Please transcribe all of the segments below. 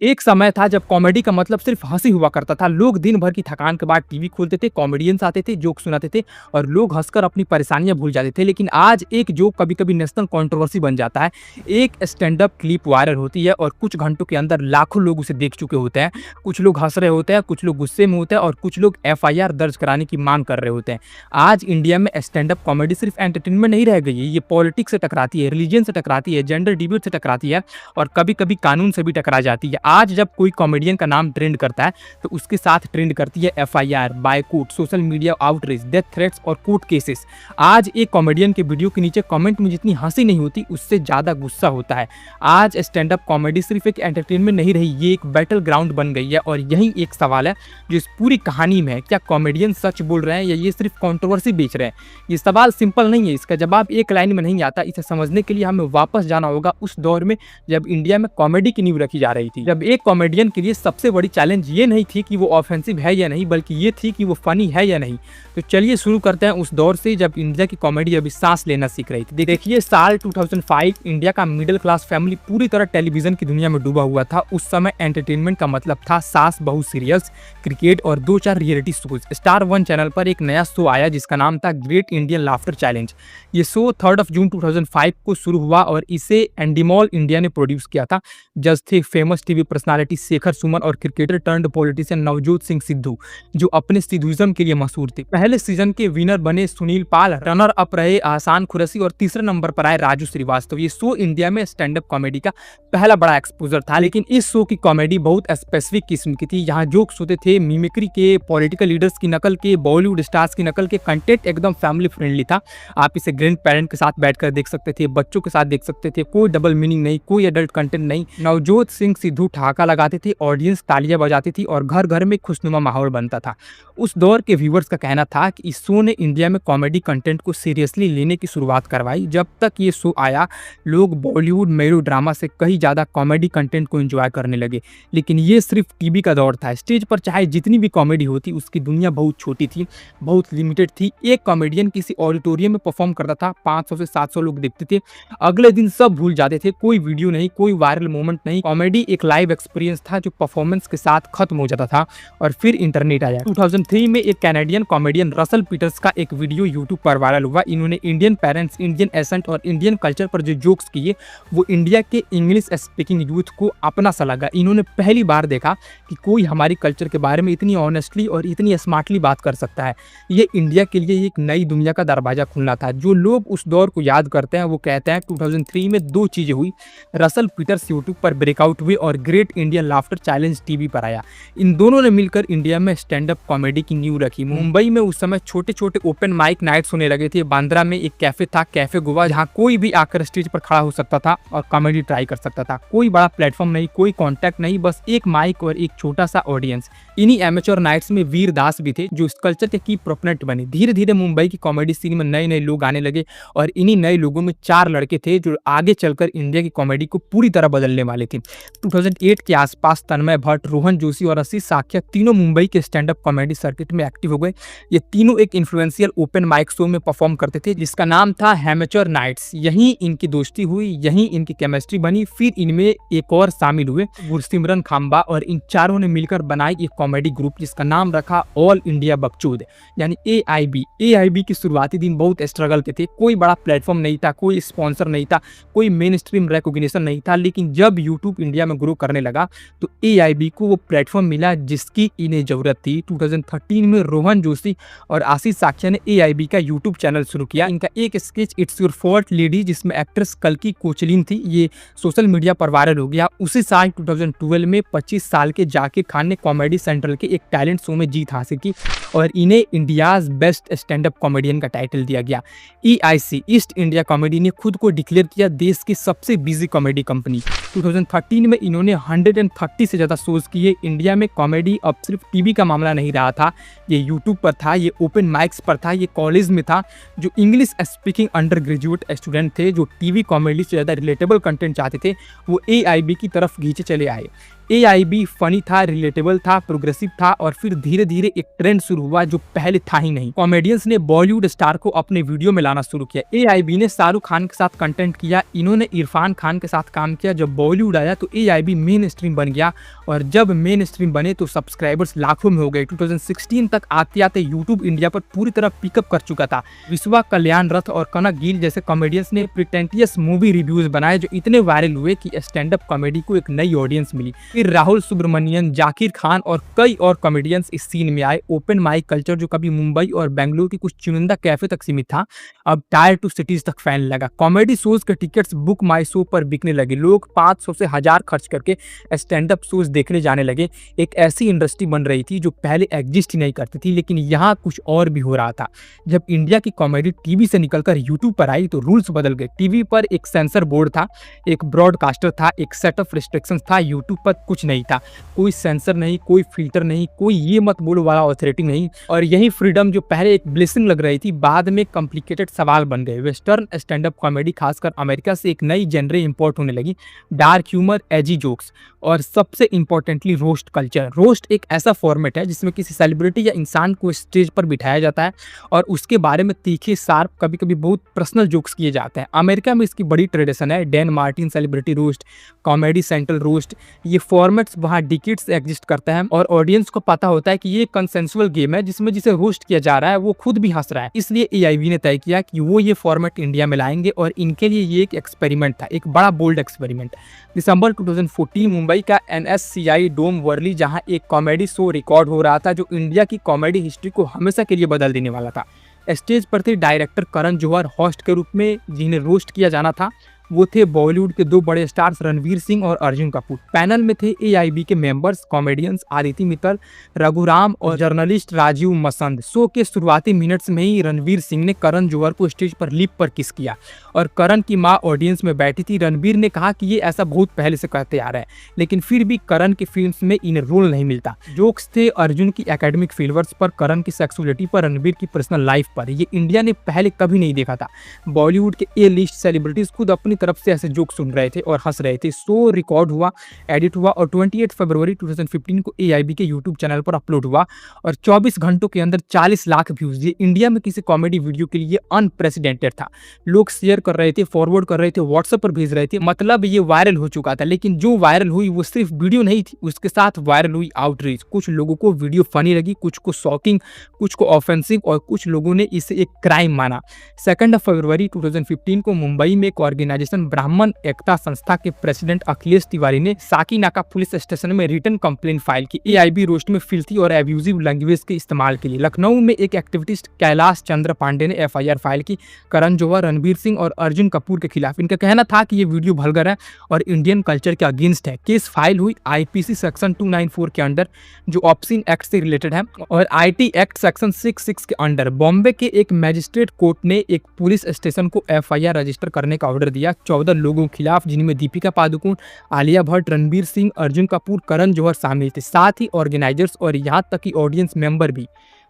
एक समय था जब कॉमेडी का मतलब सिर्फ हँसी हुआ करता था। लोग दिन भर की थकान के बाद टीवी खोलते थे, कॉमेडियंस आते थे, जोक सुनाते थे और लोग हँसकर अपनी परेशानियाँ भूल जाते थे। लेकिन आज एक जोक कभी-कभी नेशनल कंट्रोवर्सी बन जाता है। एक स्टैंड अप क्लिप वायरल होती है और कुछ घंटों के अंदर लाखों लोग उसे देख चुके होते हैं। कुछ लोग हँस रहे होते हैं, कुछ लोग गुस्से में होते हैं और कुछ लोग एफआईआर दर्ज कराने की मांग कर रहे होते हैं। आज इंडिया में स्टैंड अप कॉमेडी सिर्फ एंटरटेनमेंट नहीं रह गई है, ये पॉलिटिक्स से टकराती है, रिलीजन से टकराती है, जेंडर डिबेट से टकराती है और कभी-कभी कानून से भी टकरा जाती है। आज जब कोई कॉमेडियन का नाम ट्रेंड करता है तो उसके साथ ट्रेंड करती है FIR, boycott, social media outreach, death threats और कोर्ट केसेस। आज एक कॉमेडियन के वीडियो के नीचे कमेंट में जितनी हंसी नहीं होती उससे ज्यादा गुस्सा होता है। आज स्टैंड अप कॉमेडी सिर्फ एक एंटरटेनमेंट नहीं रही, ये एक बैटल ग्राउंड बन गई है। और यही एक सवाल है जो इस पूरी कहानी में है, क्या कॉमेडियन सच बोल रहे हैं या ये सिर्फ कंट्रोवर्सी बेच रहे हैं? ये सवाल सिंपल नहीं है, इसका जवाब एक लाइन में नहीं आता। इसे समझने के लिए हमें वापस जाना होगा उस दौर में जब इंडिया में कॉमेडी की नींव रखी जा रही थी। जब एक कॉमेडियन के लिए सबसे बड़ी चैलेंज ये नहीं थी कि वो ऑफेंसिव है या नहीं, बल्कि ये थी कि वो फनी है या नहीं। तो चलिए शुरू करते हैं उस दौर से जब इंडिया की कॉमेडी अभी सांस लेना सीख रही थी। देखिए, साल 2005 इंडिया का मिडिल क्लास फैमिली पूरी तरह टेलीविजन की दुनिया में डूबा हुआ था। उस समय एंटरटेनमेंट का मतलब था सास बहू सीरियल्स, क्रिकेट और 2-4 रियलिटी शोज। स्टार 1 चैनल पर एक नया शो आया जिसका नाम था ग्रेट इंडियन लाफ्टर चैलेंज। ये शो 3 जून 2005 को शुरू हुआ और इसे एंडीमॉल इंडिया ने प्रोड्यूस किया था। जज थे famous TV personality Shekhar Suman और cricketer turned politician Navjot Singh Sidhu, जो अपने सिद्धूइज्म के लिए मशहूर थे। पहले सीजन के विनर बने सुनील पाल, रनर अप रहे आसान खुरसी और तीसरे नंबर पर आए राजू श्रीवास्तव। ये शो इंडिया में स्टैंड अप कॉमेडी का पहला बड़ा एक्सपोजर था। लेकिन इस शो की कॉमेडी बहुत स्पेसिफिक किस्म की थी। यहाँ जोक्स होते थे मिमिक्री के, पॉलिटिकल लीडर्स की नकल के, बॉलीवुड स्टार्स की नकल के। कंटेंट एकदम फैमिली फ्रेंडली था। आप इसे ग्रैंड पेरेंट के साथ बैठकर देख सकते थे, बच्चों के साथ देख सकते थे। कोई डबल मीनिंग नहीं, कोई एडल्ट कंटेंट नहीं। नवजोत सिंह सिद्धू ठहाका लगाते थे, ऑडियंस तालियां बजाती थी और घर घर में खुशनुमा माहौल बनता था। उस दौर के व्यूवर्स का कहना था कि इस शो ने इंडिया में कॉमेडी कंटेंट को सीरियसली लेने की शुरुआत करवाई। जब तक ये शो आया, लोग बॉलीवुड मेलो ड्रामा से कहीं ज़्यादा कॉमेडी कंटेंट को एंजॉय करने लगे। लेकिन ये सिर्फ टीवी का दौर था। स्टेज पर चाहे जितनी भी कॉमेडी होती, उसकी दुनिया बहुत छोटी थी, बहुत लिमिटेड थी। एक कॉमेडियन किसी ऑडिटोरियम में परफॉर्म करता था, 500 से 700 लोग देखते थे, अगले दिन सब भूल जाते थे। कोई वीडियो नहीं, कोई वायरल मोमेंट नहीं। कॉमेडी एक लाइव एक्सपीरियंस था जो परफॉर्मेंस के साथ खत्म हो जाता था। और फिर इंटरनेट आया। 2003 में एक कैनेडियन कॉमेडियन रसल पीटर्स का एक वीडियो यूट्यूब पर वायरल हुआ। इन्होंने इंडियन पेरेंट्स, इंडियन एसेंट और इंडियन कल्चर पर जो जोक्स किए वो इंडिया के इंग्लिश स्पीकिंग यूथ को अपना सा लगा। इन्होंने पहली बार देखा कि कोई हमारी कल्चर के बारे में इतनी ऑनेस्टली और इतनी स्मार्टली बात कर सकता है। ये इंडिया के लिए एक नई दुनिया का दरवाजा खुलना था। जो लोग उस दौर को याद करते हैं वो कहते हैं 2003 में 2 चीजें हुई। रसल पीटर्स यूट्यूब पर ब्रेकआउट हुए और great Indian laughter challenge TV पर आया। इन दोनों ने मिलकर इंडिया में स्टैंड अप कॉमेडी की नींव रखी। मुंबई में उस समय छोटे छोटे ओपन माइक नाइट्स होने लगे थे। बांद्रा में एक कैफे था, कैफे गोवा, जहां कोई भी आकर स्टेज पर खड़ा हो सकता था और कॉमेडी ट्राई कर सकता था। कोई बड़ा प्लेटफॉर्म नहीं, कोई कॉन्टैक्ट नहीं, बस एक माइक और एक छोटा सा ऑडियंस। इन्हीं एमेच्योर नाइट्स में वीर दास भी थे जो इस कल्चर के की प्रोपोनेंट बने। धीरे धीरे मुंबई की कॉमेडी सीन में नए नए लोग आने लगे और इन्हीं नए लोगों में 4 लड़के थे जो आगे चलकर इंडिया की कॉमेडी को पूरी तरह बदलने वाले थे। 2008 के आसपास तन्मय भट्ट, रोहन जोशी और आशीष साख्या तीनों मुंबई के स्टैंड अप कॉमेडी सर्किट में एक्टिव हो गए। ये तीनों एक इन्फ्लुएंशियल ओपन माइक शो में परफॉर्म करते थे जिसका नाम था हैमेच्योर नाइट्स। यहीं इनकी दोस्ती हुई, यहीं इनकी केमिस्ट्री बनी। फिर इनमें एक और शामिल हुए, गुरसिमरन खांबा, और इन चारों ने मिलकर बनाई एक कॉमेडी ग्रुप जिसका नाम रखा ऑल इंडिया बकचोद, यानी AIB। AIB के शुरुआती दिन बहुत स्ट्रगल के थे। कोई बड़ा प्लेटफॉर्म नहीं था, कोई स्पॉन्सर नहीं था, कोई मेन स्ट्रीम रिकॉग्निशन नहीं था। लेकिन जब यूट्यूब इंडिया में ग्रो करने लगा तो AIB को वो प्लेटफॉर्म मिला जिसकी इन्हें जरूरत थी। 2013 में रोहन जोशी और आशीष साख्या ने AIB का यूट्यूब चैनल शुरू किया। इनका एक sketch it's your fault lady, जिसमें एक्ट्रेस कल्की कोचलिन थी, ये सोशल मीडिया पर वायरल हो गया। उसी साल 2012 में 25 साल के जाकिर खान ने कॉमेडी सेंट्रल के एक टैलेंट शो में जीत हासिल की और इन्हें India's best stand up comedian का टाइटल दिया गया। EIC ईस्ट इंडिया कॉमेडी ने खुद को डिक्लेयर किया देश की सबसे बिजी कॉमेडी कंपनी। 2013 में इन्होंने 130 से ज़्यादा शोज किए। इंडिया में कॉमेडी अब सिर्फ टीवी का मामला नहीं रहा था, ये यूट्यूब पर था, ये ओपन माइक्स पर था, ये कॉलेज में था। जो English speaking under graduate student थे जो टीवी कॉमेडी से ज़्यादा रिलेटेबल कंटेंट चाहते थे वो AIB की तरफ खींचे चले आए। एआईबी फनी था, रिलेटेबल था, प्रोग्रेसिव था और फिर धीरे-धीरे एक ट्रेंड शुरू हुआ जो पहले था ही नहीं। कॉमेडियंस ने बॉलीवुड स्टार को अपने वीडियो में लाना शुरू किया। एआईबी ने शाहरुख खान के साथ कंटेंट किया, इन्होंने इरफान खान के साथ काम किया। जब बॉलीवुड आया तो एआईबी मेन स्ट्रीम बन गया और जब मेन स्ट्रीम बने तो सब्सक्राइबर्स लाखों में हो गए। 2016 तक आते-आते यूट्यूब इंडिया पर पूरी तरह पिकअप कर चुका था। विश्वा कल्याण रथ और कनक गिल जैसे कॉमेडियंस ने प्रिटेंटियस मूवी रिव्यूज बनाए जो इतने वायरल हुए कि स्टैंड अप कॉमेडी को एक नई ऑडियंस मिली। फिर राहुल सुब्रमण्यन, जाकिर खान और कई और कॉमेडियंस इस सीन में आए। ओपन माइक कल्चर जो कभी मुंबई और बेंगलुरु की कुछ चुनिंदा कैफे तक सीमित था, अब टायर 2 सिटीज तक फैलने लगा। कॉमेडी शोज के टिकट्स बुक माई शो पर बिकने लगे। लोग 500 से 1000 खर्च करके स्टैंड अप शोज देखने जाने लगे। एक ऐसी इंडस्ट्री बन रही थी जो पहले एग्जिस्ट ही नहीं करती थी, लेकिन यहाँ कुछ और भी हो रहा था। जब इंडिया की कॉमेडी टीवी से निकलकर यूट्यूब पर आई तो रूल्स बदल गए। टीवी पर एक सेंसर बोर्ड था, एक ब्रॉडकास्टर था, एक सेट ऑफ रिस्ट्रिक्शंस था। यूट्यूब पर कुछ नहीं था, कोई सेंसर नहीं, कोई फिल्टर नहीं, कोई ये मत बोलो वाला अथॉरिटी नहीं। और यही फ्रीडम जो पहले एक ब्लेसिंग लग रही थी बाद में कॉम्प्लिकेटेड सवाल बन गए। वेस्टर्न स्टैंड अप कॉमेडी खासकर अमेरिका से एक नई जेनरे इंपोर्ट होने लगी। डार्क ह्यूमर, एजी जोक्स और सबसे इंपॉर्टेंटली रोस्ट कल्चर। रोस्ट एक ऐसा फॉर्मेट है जिसमें किसी सेलिब्रिटी या इंसान को स्टेज पर बिठाया जाता है और उसके बारे में तीखे, शार्प, कभी कभी बहुत पर्सनल जोक्स किए जाते हैं। अमेरिका में इसकी बड़ी ट्रेडिशन है। Dan Martin celebrity roast, comedy central roast, ये फॉर्मेट्स वहाँ डिकेड्स से एग्जिस्ट करता है और ऑडियंस को पता होता है कि ये कंसेंसुअल गेम है जिसमें जिसे रोस्ट किया जा रहा है वो खुद भी हंस रहा है। इसलिए एआईबी ने तय किया कि वो ये फॉर्मेट इंडिया में लाएंगे और इनके लिए ये एक एक्सपेरिमेंट था, एक बड़ा बोल्ड एक्सपेरिमेंट। दिसंबर 2014 मुंबई का एनएससीआई डोम वर्ली जहां एक कॉमेडी शो रिकॉर्ड हो रहा था जो इंडिया की कॉमेडी हिस्ट्री को हमेशा के लिए बदल देने वाला था। स्टेज पर थे डायरेक्टर करण जौहर होस्ट के रूप में, जिन्हें रोस्ट किया जाना था वो थे बॉलीवुड के 2 बड़े स्टार्स रणवीर सिंह और अर्जुन कपूर। पैनल में थे एआईबी के मेंबर्स, कॉमेडियंस आदिति मित्तल, रघुराम और जर्नलिस्ट राजीव मसंद। शो के शुरुआती मिनट्स में ही रणवीर सिंह ने करण जौहर को स्टेज पर लिप पर किस किया और करण की मां ऑडियंस में बैठी थी। रणवीर ने कहा कि ये ऐसा बहुत पहले से करते आ रहा है, लेकिन फिर भी करण की फिल्म्स में इन्हें रोल नहीं मिलता। जोक्स थे अर्जुन की एकेडमिक फेलियर्स पर, करण की सेक्सुअलिटी पर, रणवीर की पर्सनल लाइफ पर। ये इंडिया ने पहले कभी नहीं देखा था। बॉलीवुड के ए लिस्ट सेलिब्रिटीज खुद अपनी तरफ से ऐसे जोक सुन रहे थे और हंस रहे थे। शो रिकॉर्ड हुआ, एडिट हुआ और 28 फरवरी 2015 को एआईबी के यूट्यूब चैनल पर अपलोड हुआ और 24 घंटों के अंदर 40 लाख व्यूज। ये इंडिया में किसी कॉमेडी वीडियो के लिए अनप्रेसिडेंटेड था। लोग शेयर कर रहे थे, फॉरवर्ड कर रहे थे, व्हाट्सएप पर भेज रहे थे, मतलब ये वायरल हो चुका था। लेकिन जो वायरल हुई वो सिर्फ वीडियो नहीं थी, उसके साथ वायरल हुई आउटरीच। कुछ लोगों को वीडियो फनी लगी, कुछ को शॉकिंग, कुछ को ऑफेंसिव और कुछ लोगों ने इसे एक क्राइम माना। 2 फरवरी 2015 को मुंबई में एक ऑर्गेनाइजेशन ब्राह्मण एकता संस्था के प्रेसिडेंट अखिलेश तिवारी ने साकीनाका पुलिस स्टेशन में रिटन कंप्लेंट फाइल की एआईबी रोस्ट में फिल्थी और एब्यूजिव लैंग्वेज के इस्तेमाल के लिए। लखनऊ में एक एक्टिविस्ट कैलाश चंद्र पांडे ने एफआईआर फाइल की करण जौहर, रणवीर सिंह और अर्जुन कपूर के खिलाफ। इनका कहना था कि ये वीडियो वल्गर है और इंडियन कल्चर के अगेंस्ट है। केस फाइल हुई आईपीसी सेक्शन 294 के अंडर जो ऑब्स्सीन एक्ट से रिलेटेड है और आईटी एक्ट सेक्शन 66 के अंडर। बॉम्बे के एक मैजिस्ट्रेट कोर्ट ने एक पुलिस स्टेशन को एफआईआर रजिस्टर करने का ऑर्डर दिया 14 लोगों के खिलाफ, जिनमें दीपिका पादुकोण, आलिया भट्ट, रणवीर सिंह, अर्जुन कपूर, करण जौहर शामिल थे, साथ ही ऑर्गेनाइजर्स और यहाँ तक कि ऑडियंस मेंबर भी।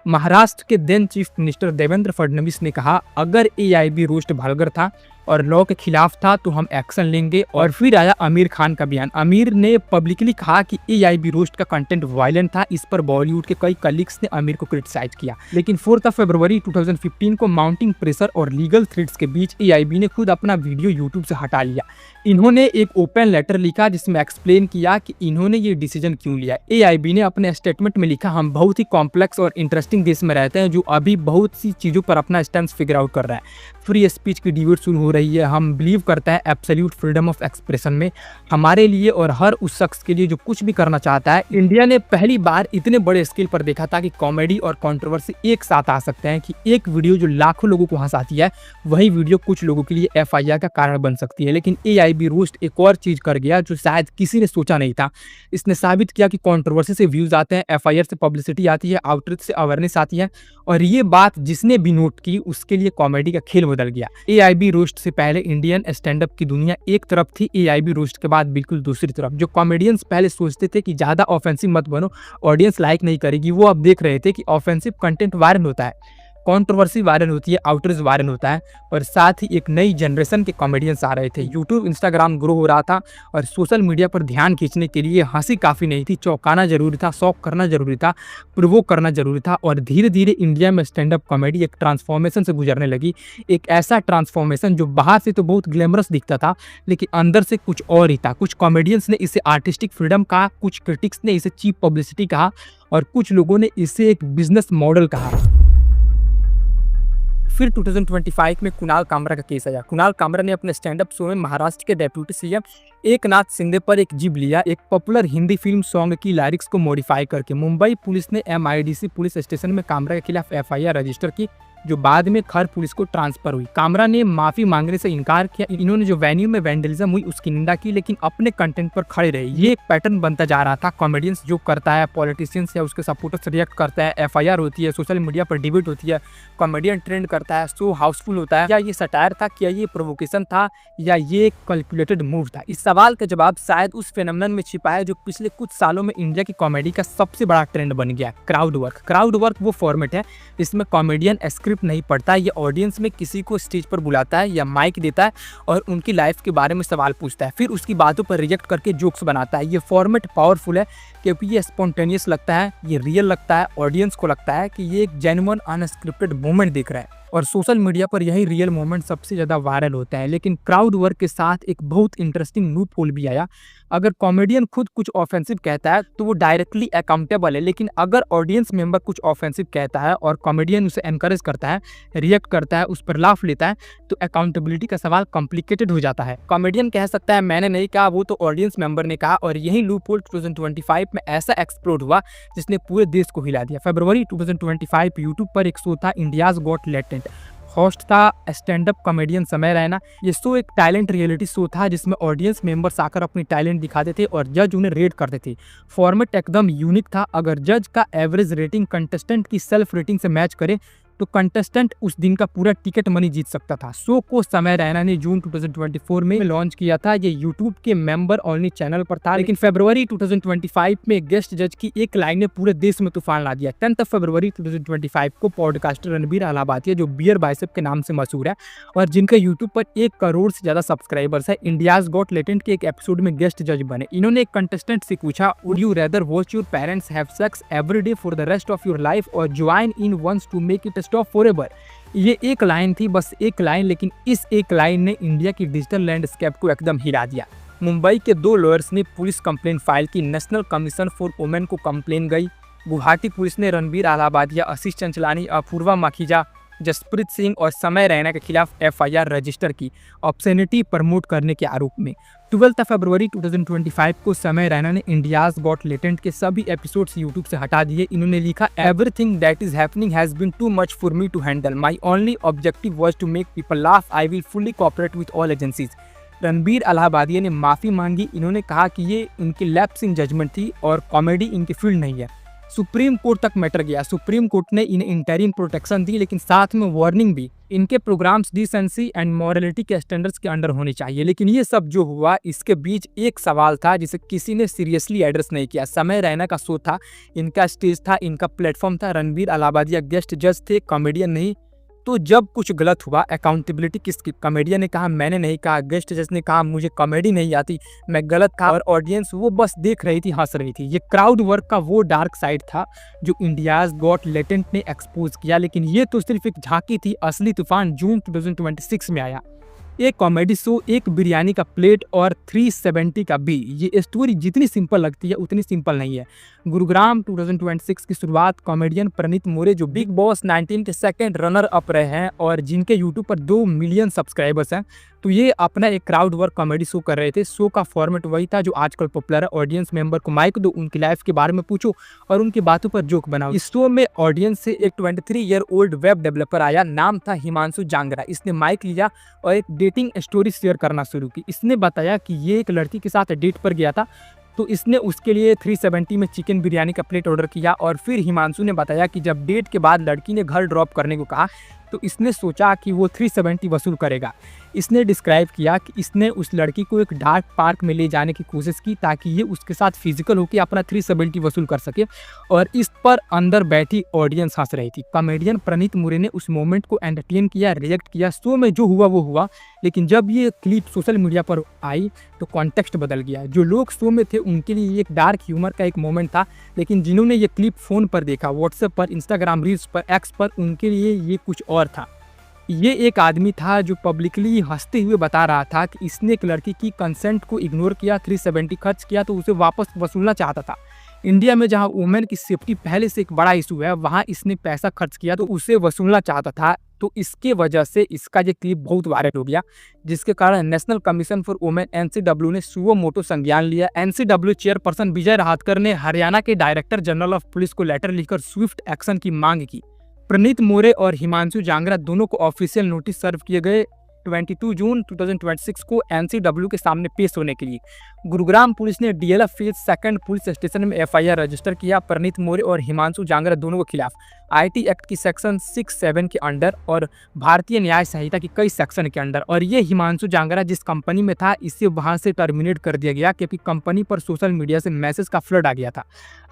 महाराष्ट्र के then chief minister Devendra Fadnavis ने कहा अगर एआईबी रोस्ट वल्गर था और लॉ के खिलाफ था तो हम एक्शन लेंगे। और फिर आया आमिर खान का बयान। आमिर ने पब्लिकली कहा कि एआईबी रोस्ट का कंटेंट वायलेंट था। इस पर बॉलीवुड के कई कलीग्स ने आमिर को क्रिटिसाइज किया, लेकिन 4 फरवरी 2015 को माउंटिंग प्रेशर और लीगल थ्रेट्स के बीच एआईबी ने खुद अपना वीडियो यूट्यूब से हटा लिया। इन्होंने एक ओपन लेटर लिखा जिसमें एक्सप्लेन किया कि इन्होंने ये डिसीजन क्यों लिया। एआईबी ने अपने स्टेटमेंट में लिखा हम बहुत ही कॉम्प्लेक्स और इंटरेस्टिंग देश में रहते हैं जो अभी बहुत सी चीज़ों पर अपना स्टैंड फिगर आउट कर रहा है। फ्री स्पीच की डिबेट शुरू हो रही है। हम बिलीव करते हैं एब्सोल्यूट फ्रीडम ऑफ एक्सप्रेशन में। हमारे लिए और हर उस शख्स के लिए जो कुछ भी करना चाहता है। इंडिया ने पहली बार इतने बड़े स्केल पर देखा था कि कॉमेडी और कंट्रोवर्सी एक साथ आ सकते हैं, कि एक वीडियो जो लाखों लोगों को हंसाती है वही वीडियो कुछ लोगों के लिए एफआईआर का कारण बन सकती है। लेकिन एआईबी रोस्ट एक और चीज कर गया जो शायद किसी ने सोचा नहीं था। इसने साबित किया कि कंट्रोवर्सी से व्यूज आते हैं, एफआईआर से पब्लिसिटी आती है, आउटरीच से अवेयरनेस आती है। और ये बात जिसने भी नोट की उसके लिए कॉमेडी का खेल बदल गया। एआईबी रोस्ट से पहले इंडियन स्टैंड अप की दुनिया एक तरफ थी, एआईबी रोस्ट के बाद बिल्कुल दूसरी तरफ। जो कॉमेडियंस पहले सोचते थे कि ज्यादा ऑफेंसिव मत बनो, ऑडियंस लाइक नहीं करेगी, वो अब देख रहे थे कि ऑफेंसिव कंटेंट वायरल होता है। कंट्रोवर्सी वायरल होती है, आउटरीच वायरल होता है और साथ ही एक नई जनरेशन के कॉमेडियंस आ रहे थे। यूट्यूब, इंस्टाग्राम ग्रो हो रहा था और सोशल मीडिया पर ध्यान खींचने के लिए हंसी काफ़ी नहीं थी, चौंकाना जरूरी था, शौक करना जरूरी था, प्रोवोक करना जरूरी था। और धीरे धीरे इंडिया में स्टैंड अप कॉमेडी एक ट्रांसफॉर्मेशन से गुजरने लगी। एक ऐसा ट्रांसफॉर्मेशन जो बाहर से तो बहुत ग्लैमरस दिखता था लेकिन अंदर से कुछ और ही था। कुछ कॉमेडियंस ने इसे आर्टिस्टिक फ्रीडम कहा, कुछ क्रिटिक्स ने इसे चीप पब्लिसिटी कहा और कुछ लोगों ने इसे एक बिजनेस मॉडल कहा। फिर 2025 में कुणाल कामरा का केस आया। कुणाल कामरा ने अपने स्टैंड अप शो में महाराष्ट्र के डेप्यूटी सीएम एकनाथ शिंदे पर एक जिब लिया। एक पॉपुलर हिंदी फिल्म सॉन्ग की लिरिक्स को मॉडिफाई करके मुंबई पुलिस ने MIDC पुलिस स्टेशन में कामरा के खिलाफ FIR रजिस्टर की, जो बाद में खर पुलिस को ट्रांसफर हुई। कामरा ने माफी मांगने से इनकार किया। इन्होंने जो वेन्यू में वैंडलिज्म हुई उसकी निंदा की लेकिन अपने कंटेंट पर खड़े रहे। ये एक पैटर्न बनता जा रहा था। कॉमेडियंस जो करता है, पॉलिटिशियंस या उसके सपोर्टर्स रिएक्ट करता है, FIR होती है, सोशल मीडिया पर डिबेट होती है, कॉमेडियन ट्रेंड करता है, शो हाउसफुल होता है। या ये सटायर था, क्या ये प्रोवोकेशन था या ये एक कैलकुलेटेड मूव था? इस सवाल का जवाब शायद उस फेनोमेनन में छिपा है जो पिछले कुछ सालों में इंडिया की कॉमेडी का सबसे बड़ा ट्रेंड बन गया, क्राउड वर्क। क्राउड वर्क वो फॉर्मेट है इसमें कॉमेडियन स्क्रिप्ट नहीं पढ़ता, ये ऑडियंस में किसी को स्टेज पर बुलाता है या माइक देता है और उनकी लाइफ के बारे में सवाल पूछता है, फिर उसकी बातों पर रिएक्ट करके जोक्स बनाता है। ये फॉर्मेट पावरफुल है क्योंकि ये स्पॉन्टेनियस लगता है, ये रियल लगता है, ऑडियंस को लगता है कि ये एक जेन्युइन अनस्क्रिप्टेड मोमेंट दिख रहा है और सोशल मीडिया पर यही रियल मोमेंट सबसे ज़्यादा वायरल होता है। लेकिन क्राउड वर्क के साथ एक बहुत इंटरेस्टिंग लूप होल भी आया। अगर कॉमेडियन खुद कुछ ऑफेंसिव कहता है तो वो डायरेक्टली अकाउंटेबल है, लेकिन अगर ऑडियंस मेंबर कुछ ऑफेंसिव कहता है और कॉमेडियन उसे एनकरेज करता है, रिएक्ट करता है, उस पर लाफ लेता है तो अकाउंटेबिलिटी का सवाल कॉम्प्लिकेटेड हो जाता है। कॉमेडियन कह सकता है मैंने नहीं कहा, वो तो ऑडियंस मेंबर ने कहा और यही लूप होल 2025 में ऐसा एक्सप्लोड हुआ जिसने पूरे देश को हिला दिया। फरवरी 2025 यूट्यूब पर एक शो था इंडियाज गॉट टैलेंट। होस्ट था स्टैंड अप कॉमेडियन समय रैना। ये शो एक टैलेंट रियलिटी शो था जिसमें ऑडियंस मेंबर्स आकर अपनी टैलेंट दिखाते थे और जज उन्हें रेट करते थे। फॉर्मेट एकदम यूनिक था। अगर जज का एवरेज रेटिंग कंटेस्टेंट की सेल्फ रेटिंग से मैच करे तो कंटेस्टेंट उस दिन का पूरा टिकट मनी जीत सकता था। शो को समय रैना ने जून 2024 में लॉन्च किया था। ये यूट्यूब के मेंबर ओनली चैनल पर था, लेकिन फरवरी 2025 में गेस्ट जज की एक लाइन ने पूरे देश में तूफान ला दिया। 10 फरवरी 2025 को पॉडकास्टर रणबीर अलाहाबादिया, जो बियर बाइसेप के नाम से मशहूर है और जिनके यूट्यूब पर 1 करोड़ से ज्यादा सब्सक्राइबर्स है, इंडियाज गॉट टैलेंट के एक एपिसोड में गेस्ट जज बने। इन्होंने एक कंटेस्टेंट से पूछा, would you rather watch your parents have sex every day for the rest of your life और join in once to make it stop forever. ये एक लाइन थी, बस एक लाइन, लेकिन इस एक लाइन ने इंडिया की डिजिटल लैंडस्केप को एकदम हिला दिया। मुंबई के 2 लॉयर्स ने पुलिस कंप्लेंट फाइल की। नेशनल कमीशन फॉर वुमेन को कंप्लेन गई। गुवाहाटी पुलिस ने रणबीर अलाहाबादिया, आशीष चंचलानी, अपूर्वा माखीजा, जसप्रीत सिंह और समय रैना के खिलाफ FIR रजिस्टर की ऑब्ससेनिटी प्रमोट करने के आरोप में। 12 फरवरी 2025 को समय रैना ने इंडियाज गॉट टैलेंट के सभी एपिसोड्स यूट्यूब से हटा दिए। इन्होंने लिखा, everything that is happening has been too much for me to handle. My only objective was to make people laugh. I will fully cooperate with all agencies. Ranbir Allahbadia ने माफ़ी मांगी। इन्होंने कहा कि ये इनकी लैप्स इन जजमेंट थी और कॉमेडी इनकी फील्ड नहीं है। सुप्रीम कोर्ट तक मैटर गया। सुप्रीम कोर्ट ने इन्हें इंटरिम प्रोटेक्शन दी, लेकिन साथ में वार्निंग भी। इनके प्रोग्राम्स डिसेंसी एंड मॉरलिटी के स्टैंडर्ड्स के अंडर होने चाहिए। लेकिन ये सब जो हुआ, इसके बीच एक सवाल था जिसे किसी ने सीरियसली एड्रेस नहीं किया। समय रैना का शो था, इनका स्टेज था, इनका प्लेटफॉर्म था। रणबीर अलाहाबादिया गेस्ट जज थे, कॉमेडियन नहीं। तो जब कुछ गलत हुआ, अकाउंटेबिलिटी किसकी? कॉमेडियन ने कहा मैंने नहीं कहा, गेस्ट जज ने कहा मुझे कॉमेडी नहीं आती, मैं गलत था, और ऑडियंस वो बस देख रही थी, हंस रही थी। ये क्राउड वर्क का वो डार्क साइड था जो इंडियाज गॉट टैलेंट ने एक्सपोज किया। लेकिन ये तो सिर्फ एक झांकी थी। असली तूफान जून 2026 में आया। एक कॉमेडी शो, एक बिरयानी का प्लेट और 370 का बिल। ये स्टोरी जितनी सिंपल लगती है उतनी सिंपल नहीं है। गुरुग्राम 2026 की शुरुआत कॉमेडियन प्रणीत मोरे, जो बिग बॉस 19 के सेकंड रनर अप रहे हैं और जिनके यूट्यूब पर 2 मिलियन सब्सक्राइबर्स हैं, तो ये अपना एक क्राउड वर्क कॉमेडी शो कर रहे थे। शो का फॉर्मेट वही था जो आजकल पॉपुलर है। ऑडियंस मेंबर को माइक दो, उनकी लाइफ के बारे में पूछो और उनकी बातों पर जोक बनाओ। इस शो में ऑडियंस से एक 23 ईयर ओल्ड वेब डेवलपर आया, नाम था हिमांशु जांगरा। इसने माइक लिया और एक डेटिंग स्टोरी शेयर करना शुरू की। इसने बताया कि ये एक लड़की के साथ डेट पर गया था, तो इसने उसके लिए 370 में चिकन बिरयानी का प्लेट ऑर्डर किया। और फिर हिमांशु ने बताया कि जब डेट के बाद लड़की ने घर ड्रॉप करने को कहा तो इसने सोचा कि वो 370 वसूल करेगा। इसने डिस्क्राइब किया कि इसने उस लड़की को एक डार्क पार्क में ले जाने की कोशिश की ताकि ये उसके साथ फिजिकल होकर अपना 370 वसूल कर सके और इस पर अंदर बैठी ऑडियंस हंस रही थी। कॉमेडियन प्रणीत मोरे ने उस मोमेंट को एंटरटेन किया, रिएक्ट किया। शो में जो हुआ वो हुआ, लेकिन जब ये क्लिप सोशल मीडिया पर आई तो कॉन्टेक्स्ट बदल गया। जो लोग शो में थे उनके लिए ये एक डार्क ह्यूमर का एक मोमेंट था, लेकिन जिन्होंने ये क्लिप फ़ोन पर देखा, व्हाट्सएप पर, इंस्टाग्राम रील्स पर, एक्स पर, उनके लिए ये कुछ और था। ये एक आदमी था जो पब्लिकली हंसते हुए बता रहा था कि इसने एक लड़की की कंसेंट को इग्नोर किया, 370 खर्च किया तो उसे वापस वसूलना चाहता था। इंडिया में जहां वुमेन की सेफ्टी पहले से एक बड़ा इशू है, वहां इसने पैसा खर्च किया तो उसे वसूलना चाहता था। तो इसके वजह से इसका ये क्लिप बहुत वायरल हो गया, जिसके कारण national commission for women NCW ने सुओ मोटो संज्ञान लिया। एनसीडब्ल्यू चेयरपर्सन विजय राहतकर ने हरियाणा के डायरेक्टर जनरल ऑफ पुलिस को लेटर लिखकर स्विफ्ट एक्शन की मांग की। प्रणीत मोरे और हिमांशु जांगरा दोनों को ऑफिशियल नोटिस सर्व किए गए 22 जून 2026 को एनसीडब्ल्यू के सामने पेश होने के लिए। गुरुग्राम पुलिस ने डीएलएफ फेज 2 पुलिस स्टेशन में एफआईआर रजिस्टर किया। प्रणीत मोरे और हिमांशु जांगरा दोनों के खिलाफ आईटी एक्ट की सेक्शन 6-7 के अंडर और भारतीय न्याय संहिता की कई सेक्शन के अंडर। और ये हिमांशु जांगरा जिस कंपनी में था, इसे वहां से टर्मिनेट कर दिया गया क्योंकि कंपनी पर सोशल मीडिया से मैसेज का फ्लड आ गया था।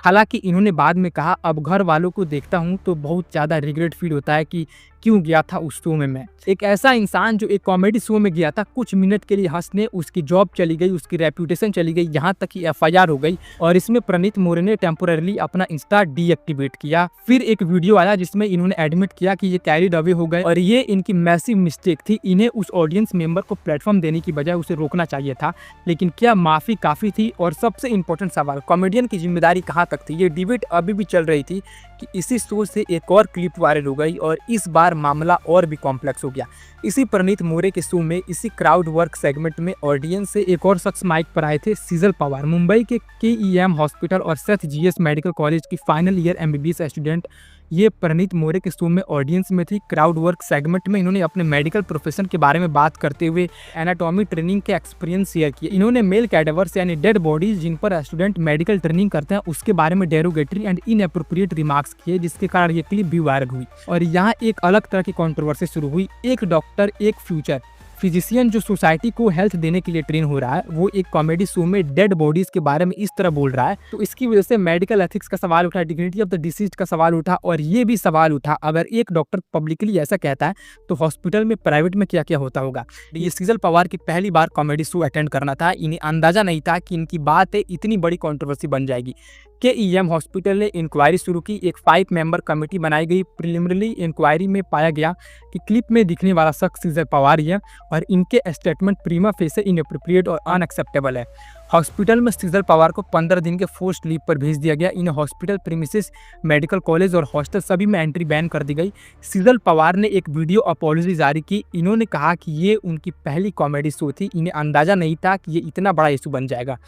हालांकि इन्होंने बाद में कहा, अब घर वालों को देखता हूं तो बहुत ज़्यादा रिग्रेट फील होता है कि क्यों गया था उस शो में। मैं एक ऐसा इंसान जो एक कॉमेडी शो में गया था, कुछ मिनट के लिए हंसने, उसकी जॉब चली गई, उसकी रेप्यूटेशन चली गई, यहाँ तक कि एफआईआर हो गई। और इसमें प्रणीत मोरे ने टेम्पोररली अपना इंस्टा डीएक्टिवेट किया। फिर एक वीडियो आया जिसमें इन्होंने एडमिट किया कि ये कैरिड अवे हो गए और ये इनकी मैसिव मिस्टेक थी। इन्हें उस ऑडियंस मेंबर को प्लेटफॉर्म देने की बजाय उसे रोकना चाहिए था। लेकिन क्या माफी काफी थी? और सबसे इंपॉर्टेंट सवाल, कॉमेडियन की जिम्मेदारी कहाँ तक थी? ये डिबेट अभी भी चल रही थी कि इसी शो से एक और क्लिप वायरल हो गई और इस बार मामला और भी कॉम्प्लेक्स हो गया। इसी प्रणीत मोरे के शो में, इसी क्राउड वर्क सेगमेंट में ऑडियंस से एक और शख्स माइक पर आए थे, सीजल पवार। मुंबई के केईएम हॉस्पिटल और सेथ जीएस मेडिकल कॉलेज की फाइनल ईयर एमबीबीएस स्टूडेंट ये प्रणीत मोरे के शो में ऑडियंस में थी। क्राउड वर्क सेगमेंट में इन्होंने अपने मेडिकल प्रोफेशन के बारे में बात करते हुए एनाटॉमी ट्रेनिंग के एक्सपीरियंस शेयर किए। इन्होंने मेल कैडेवर्स यानी डेड बॉडीज जिन पर स्टूडेंट मेडिकल ट्रेनिंग करते हैं उसके बारे में डेरोगेटरी एंड इनएप्रोप्रिएट रिमार्क्स किए, जिसके कारण ये क्लिप भी वायरल हुई। और यहाँ एक अलग तरह की कंट्रोवर्सी शुरू हुई। एक डॉक्टर, एक फ्यूचर फिजिशियन जो सोसाइटी को हेल्थ देने के लिए ट्रेन हो रहा है, वो एक कॉमेडी शो में डेड बॉडीज के बारे में इस तरह बोल रहा है। तो इसकी वजह से मेडिकल एथिक्स का सवाल उठा, डिग्निटी ऑफ द डिसीज्ड का सवाल उठा और ये भी सवाल उठा, अगर एक डॉक्टर पब्लिकली ऐसा कहता है तो हॉस्पिटल में, प्राइवेट में क्या क्या होता होगा। ये सीजल पवार की पहली बार कॉमेडी शो अटेंड करना था। इन्हें अंदाजा नहीं था कि इनकी बात इतनी बड़ी कॉन्ट्रोवर्सी बन जाएगी। केईएम हॉस्पिटल ने इंक्वायरी शुरू की। एक 5 मेंबर कमेटी बनाई गई। प्रिलिमिनरी इंक्वायरी में पाया गया कि क्लिप में दिखने वाला शख्स सीजल पवार है और इनके स्टेटमेंट प्रीमा फेसे इनएप्रोप्रिएट और अनएक्सेप्टेबल है। हॉस्पिटल में सीजल पवार को 15 दिन के फोर्स्ड लीव पर भेज दिया गया। इन्हें हॉस्पिटल प्रीमिसेस, मेडिकल कॉलेज और हॉस्टल सभी में एंट्री बैन कर दी गई। सीजल पवार ने एक वीडियो अपॉलॉजी जारी की। इन्होंने कहा कि ये उनकी पहली कॉमेडी शो थी, इन्हें अंदाजा नहीं था कि ये इतना बड़ा इशू बन जाएगा।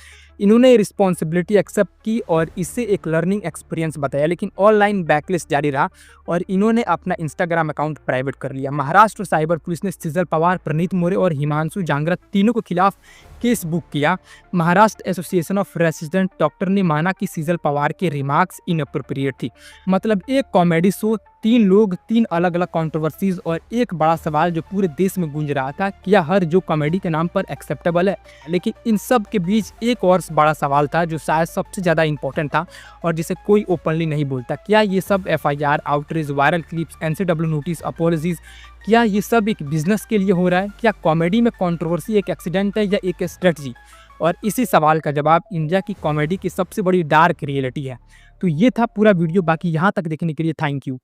इन्होंने रिस्पॉन्सिबिलिटी एक्सेप्ट की और इससे एक लर्निंग एक्सपीरियंस बताया, लेकिन ऑनलाइन बैकलिस्ट जारी रहा और इन्होंने अपना इंस्टाग्राम अकाउंट प्राइवेट कर लिया। महाराष्ट्र साइबर पुलिस ने सीजल पवार, प्रणीत मोरे और हिमांशु जांगरा तीनों के खिलाफ केस बुक किया। Maharashtra association of resident doctor ने माना कि सीजल पवार के रिमार्क्स इनअप्रोप्रिएट थी। मतलब एक कॉमेडी शो, 3 लोग, 3 अलग अलग कंट्रोवर्सीज और एक बड़ा सवाल जो पूरे देश में गूंज रहा था, क्या हर जो कॉमेडी के नाम पर एक्सेप्टेबल है? लेकिन इन सब के बीच एक और बड़ा सवाल था जो शायद सबसे ज़्यादा इंपॉर्टेंट था और जिसे कोई ओपनली नहीं बोलता। क्या ये सब FIR, outreach, viral clips, NCW notice, apologies, क्या ये सब एक बिजनेस के लिए हो रहा है? क्या कॉमेडी में कंट्रोवर्सी एक एक्सीडेंट है या एक स्ट्रेटजी? और इसी सवाल का जवाब इंडिया की कॉमेडी की सबसे बड़ी डार्क रियलिटी है। तो ये था पूरा वीडियो। बाकी यहाँ तक देखने के लिए थैंक यू।